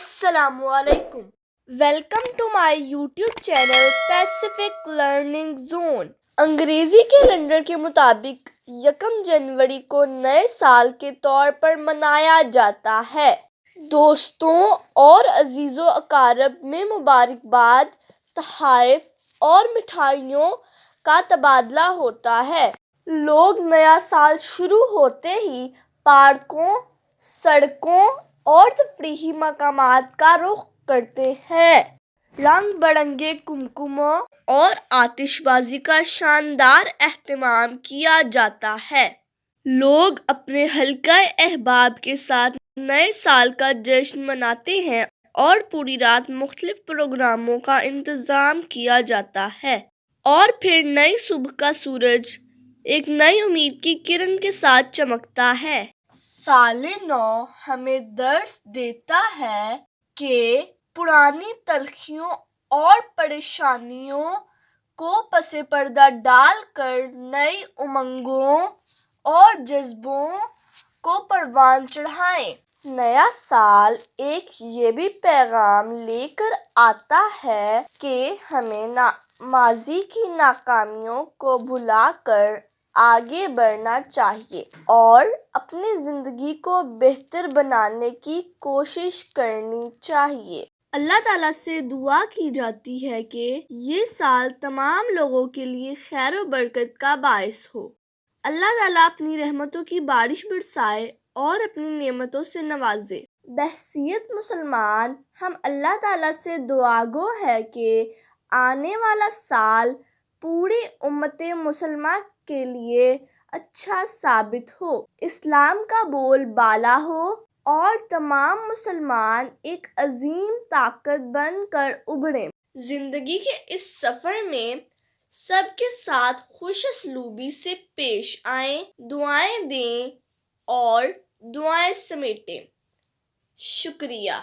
السلام علیکم، welcome to my YouTube channel Pacific learning zone. انگریزی کیلنڈر کے مطابق 1 جنوری کو نئے سال کے طور پر منایا جاتا ہے۔ دوستوں اور عزیز و اقارب میں مبارکباد، تحائف اور مٹھائیوں کا تبادلہ ہوتا ہے۔ لوگ نیا سال شروع ہوتے ہی پارکوں، سڑکوں اور تفریحی مقامات کا رخ کرتے ہیں۔ رنگ برنگے کمکموں اور آتش بازی کا شاندار اہتمام کیا جاتا ہے۔ لوگ اپنے حلقۂ احباب کے ساتھ نئے سال کا جشن مناتے ہیں اور پوری رات مختلف پروگراموں کا انتظام کیا جاتا ہے، اور پھر نئی صبح کا سورج ایک نئی امید کی کرن کے ساتھ چمکتا ہے۔ سال نو ہمیں درس دیتا ہے کہ پرانی تلخیوں اور پریشانیوں کو پس پردہ ڈال کر نئی امنگوں اور جذبوں کو پروان چڑھائیں۔ نیا سال ایک یہ بھی پیغام لے کر آتا ہے کہ ہمیں ماضی کی ناکامیوں کو بھلا کر آگے بڑھنا چاہیے اور اپنی زندگی کو بہتر بنانے کی کوشش کرنی چاہیے۔ اللہ تعالیٰ سے دعا کی جاتی ہے کہ یہ سال تمام لوگوں کے لیے خیر و برکت کا باعث ہو۔ اللہ تعالیٰ اپنی رحمتوں کی بارش برسائے اور اپنی نعمتوں سے نوازے۔ بحیثیت مسلمان ہم اللہ تعالیٰ سے دعا گو ہے کہ آنے والا سال پوری امت مسلمہ کے لیے اچھا ثابت ہو، اسلام کا بول بالا ہو اور تمام مسلمان ایک عظیم طاقت بن کر ابھریں۔ زندگی کے اس سفر میں سب کے ساتھ خوش اسلوبی سے پیش آئیں، دعائیں دیں اور دعائیں سمیٹیں۔ شکریہ۔